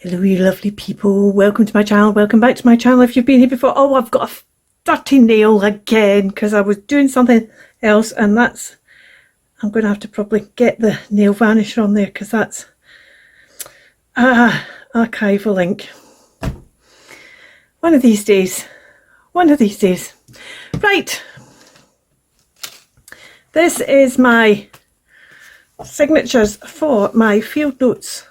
Hello you lovely people, welcome to my channel, welcome back to my channel if you've been here before. Oh, I've got a dirty nail again because I was doing something else, and that's, I'm going to have to probably get the nail vanisher on there because that's archival ink. One of these days. Right, this is my signatures for my field notes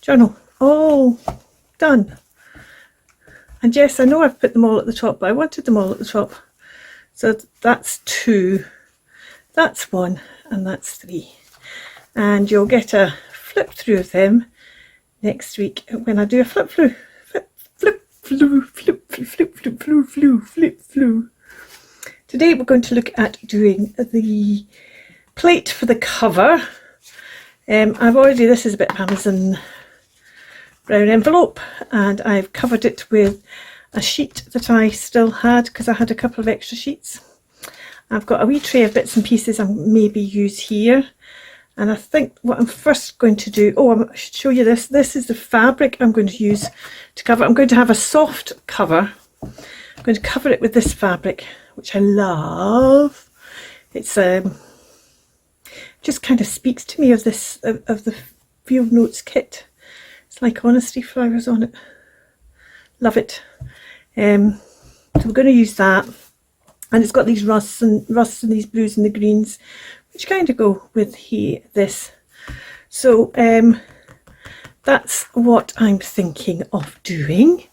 journal. All done. And yes, I know I've put them all at the top, but I wanted them all at the top. So that's 2, that's 1, and that's 3. And you'll get a flip through of them next week when I do a flip through. Flip through. Today we're going to look at doing the plate for the cover. This is a bit of Amazon brown envelope, and I've covered it with a sheet that I still had because I had a couple of extra sheets. I've got a wee tray of bits and pieces I maybe use here, and I think what I'm first going to do, I should show you this. This is the fabric I'm going to use to cover. I'm going to have a soft cover. I'm going to cover it with this fabric, which I love. It's just kind of speaks to me of this of the Field Notes kit. It's like honesty flowers on it. Love it. So we're going to use that, and it's got these rusts and these blues and the greens, which kind of go with this. So that's what I'm thinking of doing,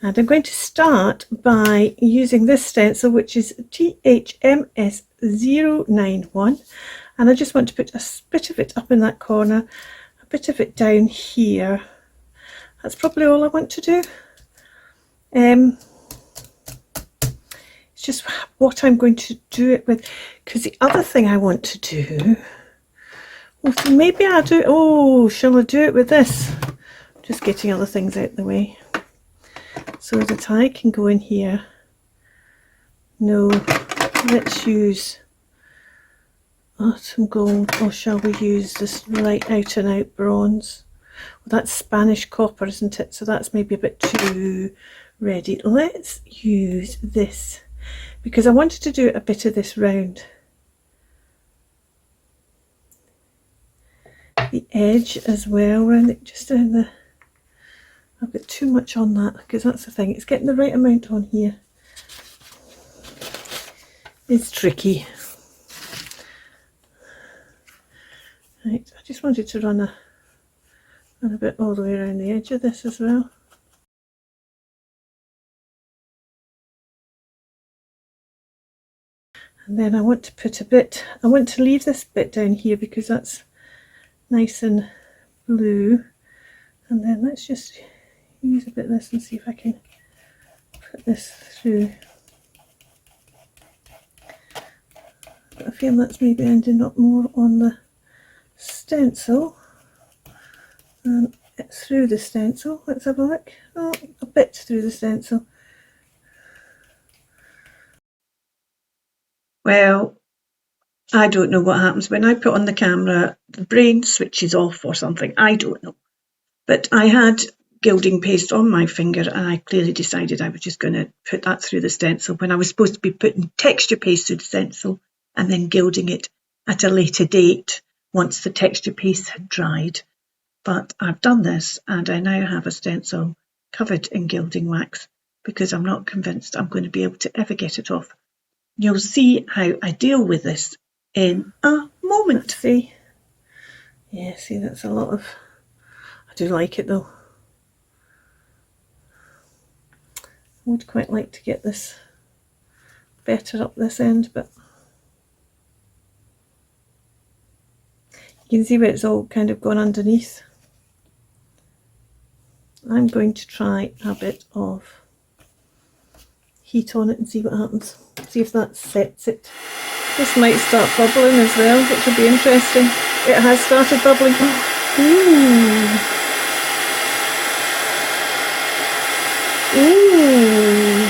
and I'm going to start by using this stencil, which is THMS 091, and I just want to put a bit of it up in that corner, a bit of it down here. That's probably all I want to do. It's just what I'm going to do it with, because the other thing I want to do, so maybe I'll do, shall I do it with this? Just getting other things out of the way so that I can go in here. No, let's use autumn gold, or shall we use this light out and out bronze? Well, that's Spanish copper, isn't it? So that's maybe a bit too ready. Let's use this because I wanted to do a bit of this round the edge as well, around it, just down the, I've got too much on that because that's the thing, it's getting the right amount on here. It's tricky. Right, I just wanted to run a bit all the way around the edge of this as well. And then I want to put I want to leave this bit down here because that's nice and blue. And then let's just use a bit of this and see if I can put this through. But I feel that's maybe ending up more on the stencil. And it's through the stencil. Let's have a look. Oh, a bit through the stencil. Well, I don't know what happens when I put on the camera. The brain switches off or something. I don't know. But I had gilding paste on my finger, and I clearly decided I was just going to put that through the stencil when I was supposed to be putting texture paste through the stencil and then gilding it at a later date once the texture paste had dried. But I've done this, and I now have a stencil covered in gilding wax because I'm not convinced I'm going to be able to ever get it off. You'll see how I deal with this in a moment. See? Yeah, see, that's a lot of, I do like it though. I would quite like to get this better up this end, but you can see where it's all kind of gone underneath. I'm going to try a bit of heat on it and see what happens. See if that sets it. This might start bubbling as well, which will be interesting. It has started bubbling. Ooh. Ooh.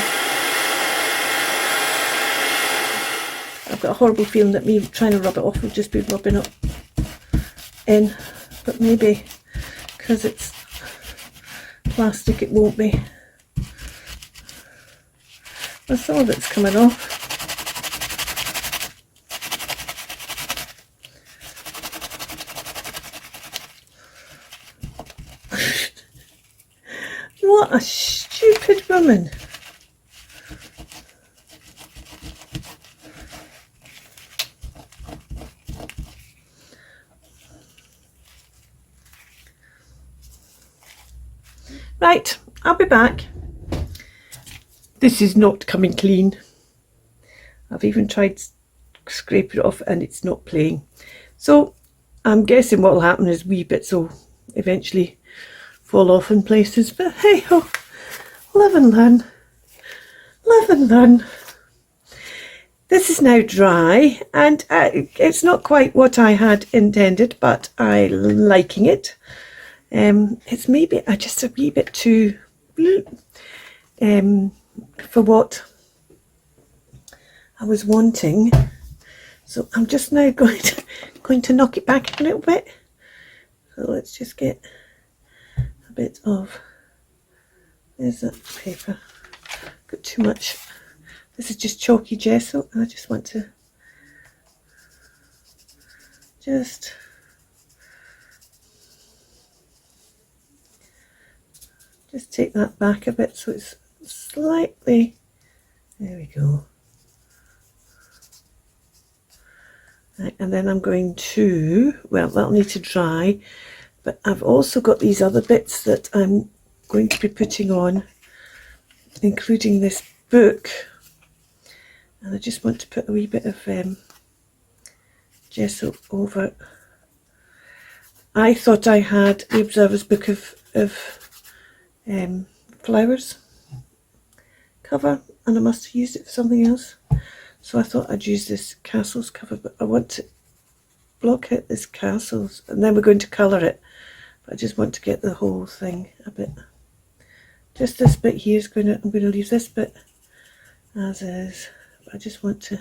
I've got a horrible feeling that me trying to rub it off will just be rubbing it in, but maybe because it's plastic it won't be. Well, some of it's coming off. What a stupid woman. Right, I'll be back. This is not coming clean. I've even tried scraping it off and it's not playing. So I'm guessing what will happen is wee bits will eventually fall off in places, but hey ho, live and learn. Live and learn. This is now dry and it's not quite what I had intended, but I'm liking it. It's maybe just a wee bit too for what I was wanting. So I'm just now going to knock it back a little bit. So let's just get a bit of, there's that paper, got too much. This is just chalky gesso and I just want to just take that back a bit so it's slightly, there we go. Right, and then I'm going to, well, that'll need to dry, but I've also got these other bits that I'm going to be putting on, including this book, and I just want to put a wee bit of gesso over it. I thought I had the Observer's Book of flowers cover and I must have used it for something else, so I thought I'd use this castles cover, but I want to block out this castles and then we're going to colour it, but I just want to get the whole thing a bit, just this bit here is going to, I'm going to leave this bit as is, but I just want to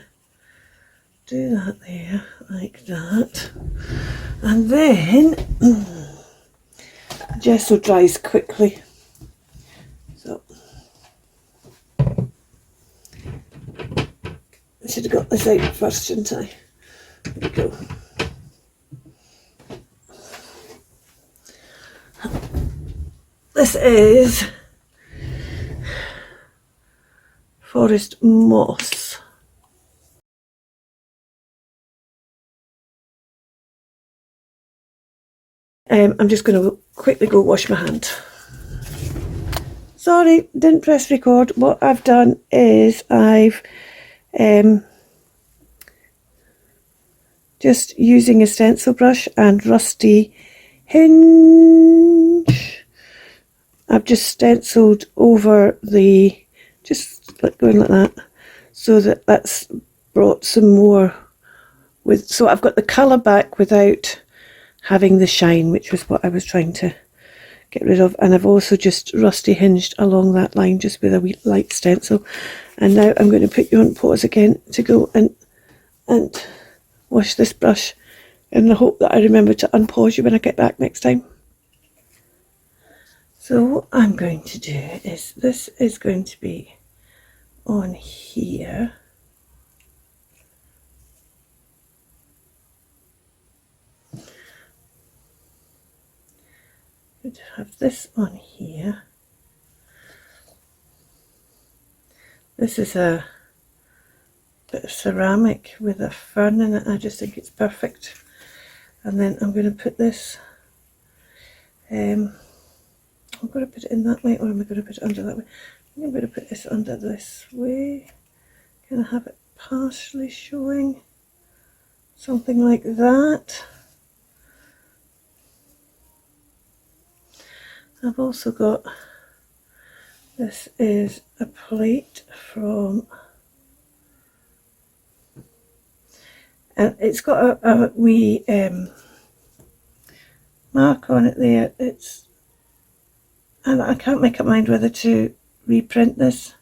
do that there like that, and then gesso dries quickly. So I should have got this out first, shouldn't I? There we go. This is Forest Moss. I'm just going to quickly go wash my hand. Sorry, didn't press record. What I've done is I've just using a stencil brush and rusty hinge, I've just stenciled over the, just like going like that, so that that's brought some more with, so I've got the colour back without having the shine, which was what I was trying to get rid of. And I've also just rusty hinged along that line just with a wee light stencil. And now I'm going to put you on pause again to go and wash this brush in the hope that I remember to unpause you when I get back next time. So what I'm going to do is, this is going to be on here. I'm going to have this on here. This is a bit of ceramic with a fern in it. I just think it's perfect. And then I'm going to put this, I'm going to put it in that way, or am I going to put it under that way? I'm going to put this under this way. Going to have it partially showing, something like that. I've also got, this is a plate from, and it's got a wee mark on it there. It's, and I can't make up my mind whether to reprint this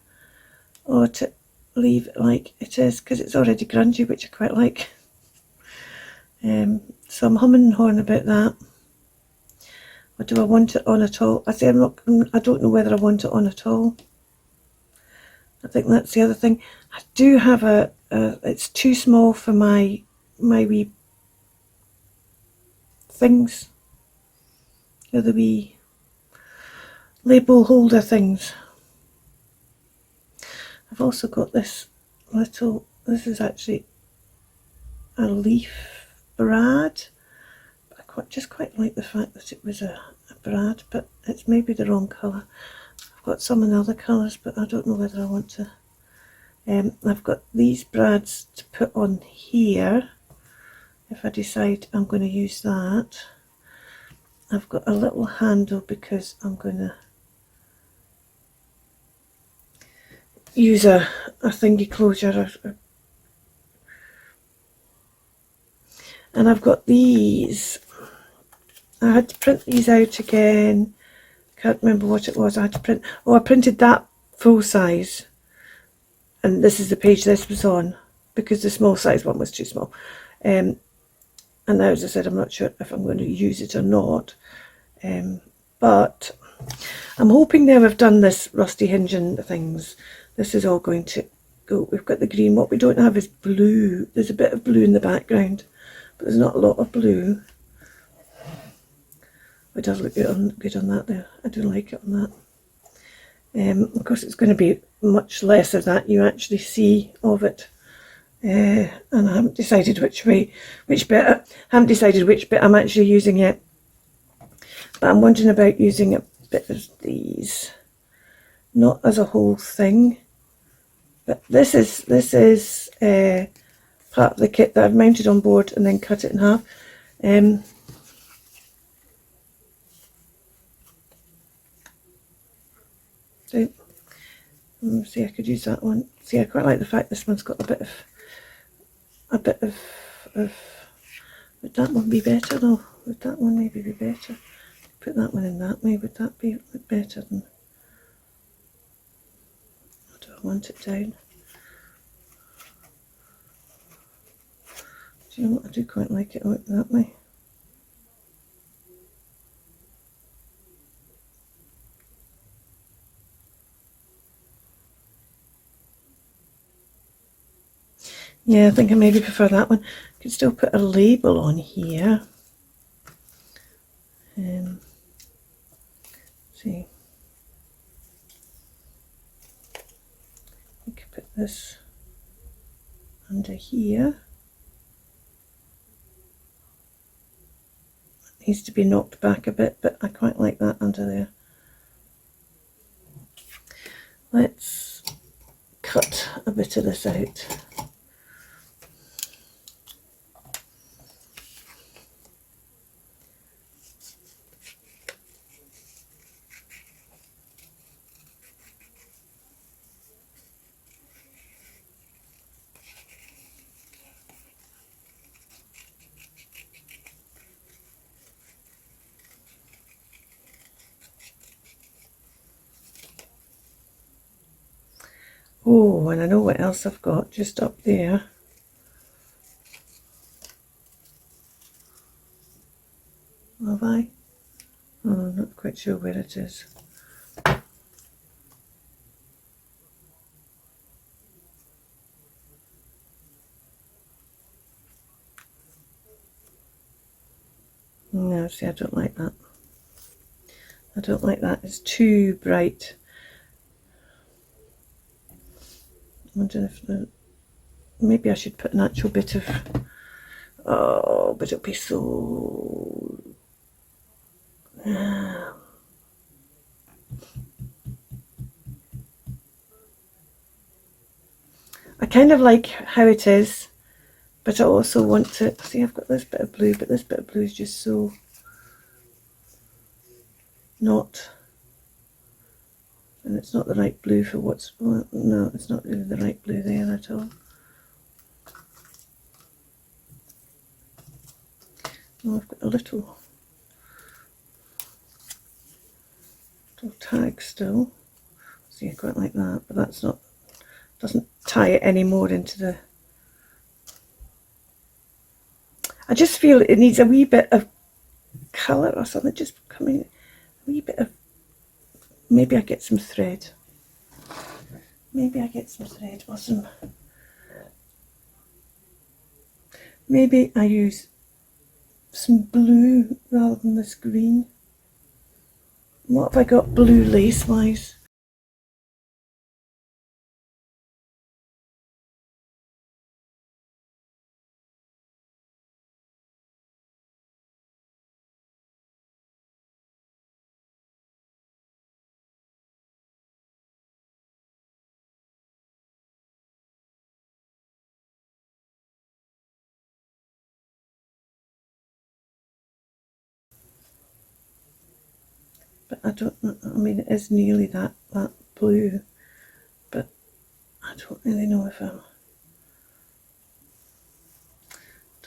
or to leave it like it is, because it's already grungy, which I quite like. So I'm humming and hawing about that. or do I want it on at all? I say I don't know whether I want it on at all. I think that's the other thing. I do have it's too small for my wee things. The wee label holder things. I've also got this little, this is actually a leaf brad. I just quite like the fact that it was a brad, but it's maybe the wrong colour. I've got some in other colours, but I don't know whether I want to. I've got these brads to put on here if I decide I'm going to use that. I've got a little handle because I'm going to use a thingy closure. And I've got these. I had to print these out again. Can't remember what it was. I had to print. Oh, I printed that full size. And this is the page this was on, because the small size one was too small. And now, as I said, I'm not sure if I'm going to use it or not. But I'm hoping now I've done this rusty hinging things. This is all going to go. We've got the green. What we don't have is blue. There's a bit of blue in the background, but there's not a lot of blue. It does look good on that there. I do like it on that. Of course, it's going to be much less of that you actually see of it. And I haven't decided which bit I'm actually using yet. But I'm wondering about using a bit of these, not as a whole thing. But this is part of the kit that I've mounted on board and then cut it in half. So, see, I could use that one. See, I quite like the fact this one's got a bit of. Would that one be better though? Would that one maybe be better? Put that one in that way. Would that be better than? Or do I want it down? Do you know what? I do quite like it out that way. Yeah, I think I maybe prefer that one. I could still put a label on here. See, I could put this under here. It needs to be knocked back a bit, but I quite like that under there. Let's cut a bit of this out. Oh, and I know what else I've got just up there. Have I? Oh, I'm not quite sure where it is. No, see, I don't like that. I don't like that. It's too bright. I wonder if maybe I should put an actual bit of. Oh, but it'll be so. I kind of like how it is, but I also want to see. I've got this bit of blue, but this bit of blue is just so not. And it's not the right blue for what's. Well, no, it's not really the right blue there at all. Oh, I've got a little tag still. See, I quite like that, but that's not. Doesn't tie it any more into the. I just feel it needs a wee bit of colour or something just coming, a wee bit of, maybe I get some thread. Maybe I get some thread or some, maybe I use some blue rather than this green. What have I got blue lace wise? But I don't know, I mean it is nearly that blue, but I don't really know if I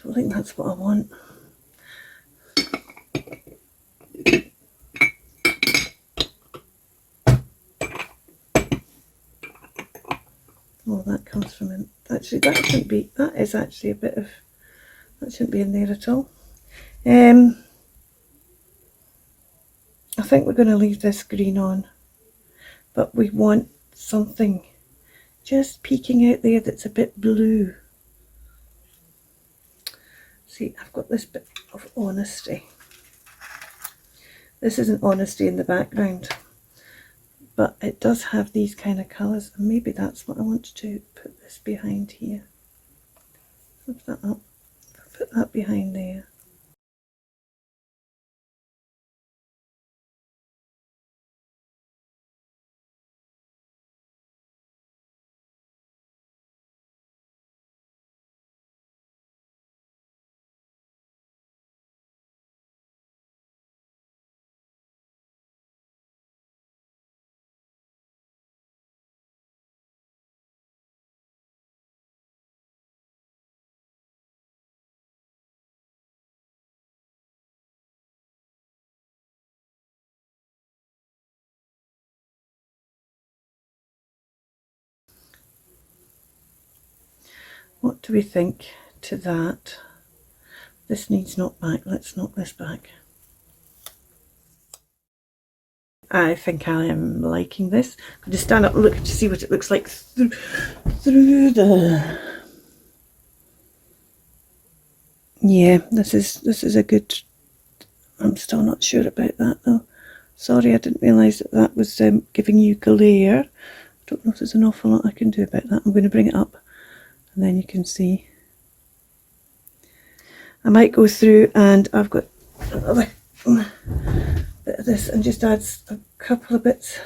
don't think that's what I want. Oh, that comes from him. Actually, that shouldn't be, that is actually a bit of, that shouldn't be in there at all. I think we're going to leave this green on, but we want something just peeking out there that's a bit blue. See, I've got this bit of honesty. This isn't honesty in the background, but it does have these kind of colours, and maybe that's what I want to do. Put this behind here. Flip that up. Put that behind there. What do we think to that? This needs knocked back. Let's knock this back. I think I am liking this. I'm going to stand up and look to see what it looks like through the... Yeah, this is a good... I'm still not sure about that though. Sorry, I didn't realise that that was giving you glare. I don't know if there's an awful lot I can do about that. I'm going to bring it up and then you can see. I might go through, and I've got another bit of this, and just add a couple of bits.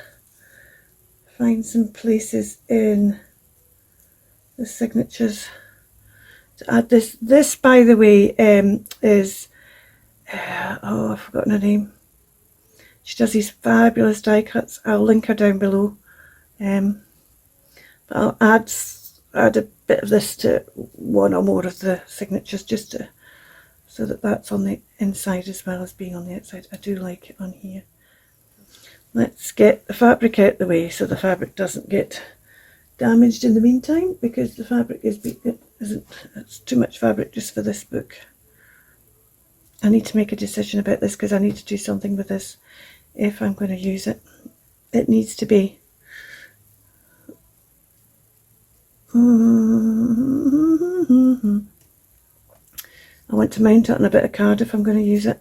Find some places in the signatures to add this. This, by the way, is oh, I've forgotten her name. She does these fabulous die cuts. I'll link her down below. But I'll add a bit of this to one or more of the signatures, just to, so that that's on the inside as well as being on the outside. I do like it on here. Let's get the fabric out the way so the fabric doesn't get damaged in the meantime, because the fabric it's too much fabric just for this book. I need to make a decision about this because I need to do something with this if I'm going to use it. It needs to be I want to mount it on a bit of card if I'm going to use it.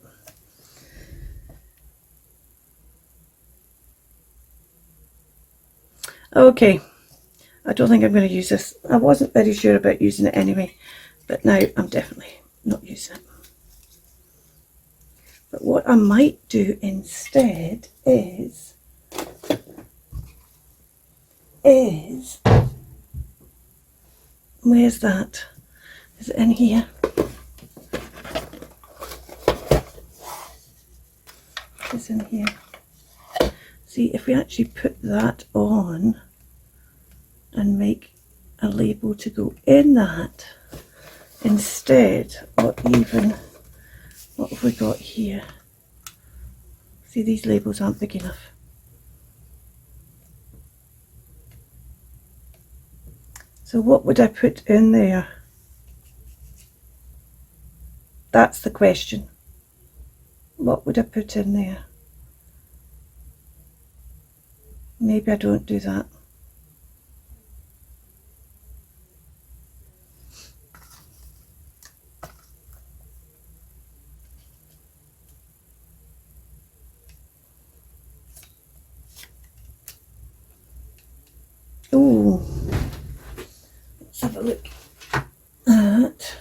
Okay, I don't think I'm going to use this. I wasn't very sure about using it anyway, but now I'm definitely not using it. But what I might do instead is where's that? Is it in here? It's in here. See, if we actually put that on and make a label to go in that instead, what have we got here? See, these labels aren't big enough. So what would I put in there? That's the question. what would I put in there? Maybe I don't do that. Oh, let's have a look at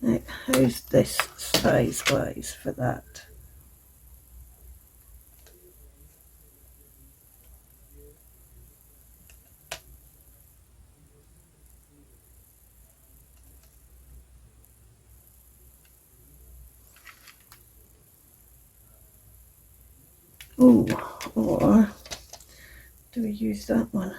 right, how's this size wise for that? Oh, or do we use that one?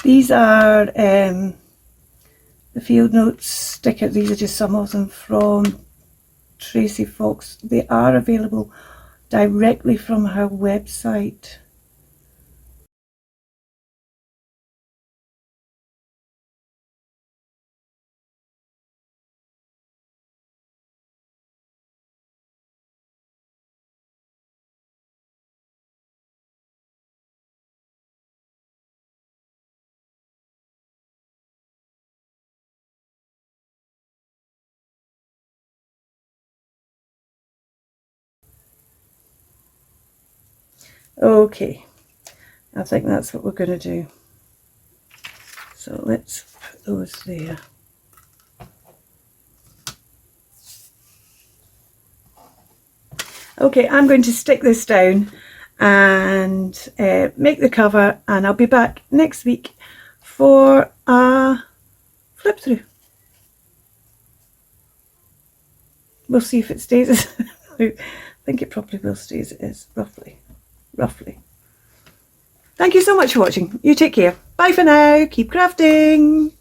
These are the FieldNote stickers. These are just some of them from TracieFox. They are available directly from her website. Okay, I think that's what we're going to do. So let's put those there. Okay, I'm going to stick this down and make the cover, and I'll be back next week for a flip through. We'll see if it stays as I think it probably will stay as it is, roughly. Thank you so much for watching. You take care. Bye for now. Keep crafting.